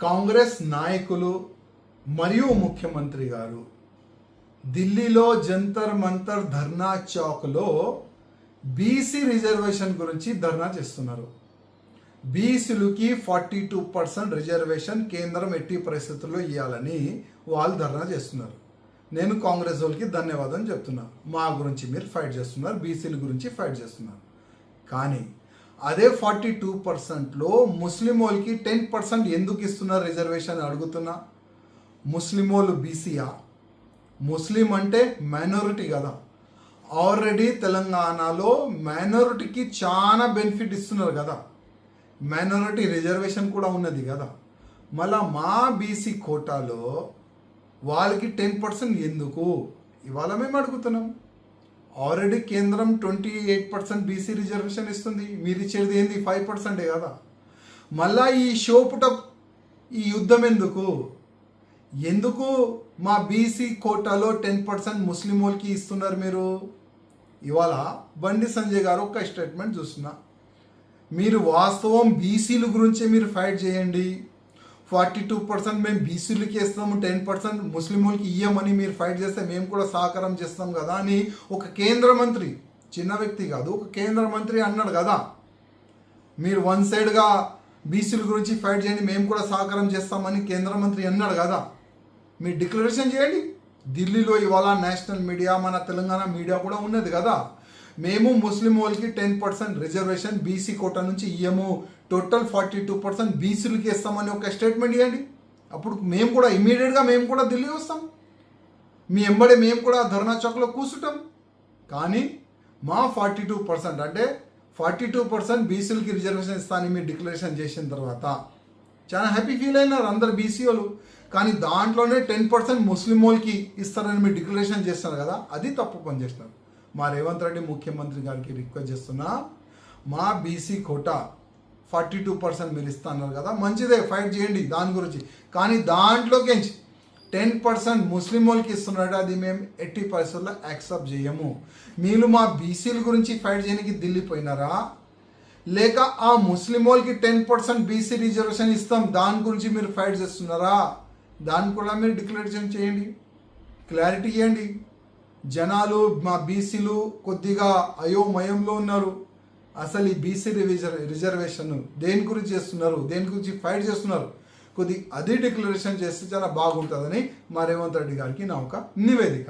కాంగ్రెస్ నాయకులు మరియు ముఖ్యమంత్రి గారు ఢిల్లీలో జంతర్ మంతర్ ధర్నా చౌక్లో బీసీ రిజర్వేషన్ గురించి ధర్నా చేస్తున్నారు. బీసీలకి 42% రిజర్వేషన్ కేంద్రం ఎట్టి పరిస్థితుల్లో ఇవ్వాలని వాళ్ళు ధర్నా చేస్తున్నారు. నేను కాంగ్రెస్ వాళ్ళకి ధన్యవాదాలు చెప్తున్నా. మా గురించి మీరు ఫైట్ చేస్తున్నారు, బీసీల గురించి ఫైట్ చేస్తున్నారు. కానీ అదే 42%లో ముస్లిం వాళ్ళకి 10% ఎందుకు ఇస్తున్నారు రిజర్వేషన్ అడుగుతున్నా. ముస్లిం వాళ్ళు బీసీయా? ముస్లిం అంటే మైనారిటీ కదా. ఆల్రెడీ తెలంగాణలో మైనారిటీకి చాలా బెనిఫిట్ ఇస్తున్నారు కదా. మైనారిటీ రిజర్వేషన్ కూడా ఉన్నది కదా. మళ్ళా మా బీసీ కోటాలో వాళ్ళకి 10% ఎందుకు ఇవాళ మేము అడుగుతున్నాం. ఆల్రెడీ కేంద్రం 28% బీసీ రిజర్వేషన్ ఇస్తుంది. మీరు ఇచ్చేది ఏంది 5% కదా. మళ్ళా ఈ షోపుటప్ ఈ యుద్ధం ఎందుకు మా బీసీ కోటాలో 10% ముస్లిం వాళ్ళకి ఇస్తున్నారు మీరు? ఇవాళ బండి సంజయ్ గారు ఒక స్టేట్మెంట్ చూస్తున్నా. మీరు వాస్తవం బీసీల గురించే మీరు ఫైట్ చేయండి. 42% మేము బీసీలకి ఇస్తాము, 10% ముస్లిం వాళ్ళకి ఇయ్యమని మీరు ఫైట్ చేస్తే మేము కూడా సహకారం చేస్తాం కదా అని ఒక కేంద్ర మంత్రి, చిన్న వ్యక్తి కాదు, ఒక కేంద్ర మంత్రి అన్నాడు కదా. మీరు వన్ సైడ్గా బీసీల గురించి ఫైట్ చేయండి, మేము కూడా సహకారం చేస్తామని కేంద్ర మంత్రి అన్నాడు కదా. మీరు డిక్లరేషన్ చేయండి. ఢిల్లీలో ఇవాళ నేషనల్ మీడియా, మన తెలంగాణ మీడియా కూడా ఉన్నది కదా. మేము ముస్లిం వాళ్ళకి 10% రిజర్వేషన్ బీసీ కోటా నుంచి ఇయ్యము, టోటల్ 42% బీసీలకి ఇస్తామని ఒక స్టేట్మెంట్ ఇవ్వండి. అప్పుడు మేము కూడా ఇమీడియట్గా మేము కూడా ఢిల్లీ వస్తాం. మీ ఎంబడే మేము కూడా ధర్నా చౌక్లో కూర్చుంటాం. కానీ మా 42% అంటే 42% బీసీలకి రిజర్వేషన్ ఇస్తానని మీరు డిక్లరేషన్ చేసిన తర్వాత చాలా హ్యాపీ ఫీల్ అయినారు అందరు బీసీ వాళ్ళు. కానీ దాంట్లోనే 10% ముస్లిం వాళ్ళకి ఇస్తారని మీరు డిక్లరేషన్ చేస్తున్నారు కదా, అది తప్పు పని చేస్తున్నారు. మా రేవంత్ రెడ్డి ముఖ్యమంత్రి గారికి రిక్వెస్ట్ చేస్తున్నా, మా బీసీ కోటా 42% మీరు ఇస్తున్నారు కదా, మంచిదే, ఫైట్ చేయండి దాని గురించి. కానీ దాంట్లోకి 10% ముస్లిం వాళ్ళకి ఇస్తున్నాడు, అది మేము ఎట్టి పరిస్థితుల్లో యాక్సెప్ట్ చేయము. మీరు మా బీసీల గురించి ఫైట్ చేయడానికి ఢిల్లీ పోయినారా, లేక ఆ ముస్లిం వాళ్ళకి 10% బీసీ రిజర్వేషన్ ఇస్తాం దాని గురించి మీరు ఫైట్ చేస్తున్నారా? దాన్ని కూడా మీరు డిక్లరేషన్ చేయండి, క్లారిటీ ఇవ్వండి. జనాలు మా బీసీలు కొద్దిగా అయోమయంలో ఉన్నారు. అసలు ఈ బీసీ రిజర్వేషన్ దేని గురించి చేస్తున్నారు, దేని గురించి ఫైట్ చేస్తున్నారు, అది డిక్లరేషన్ చేస్తే చాలా బాగుంటుందని మా రేవంత్ రెడ్డి గారికి నా ఒక నివేదిక.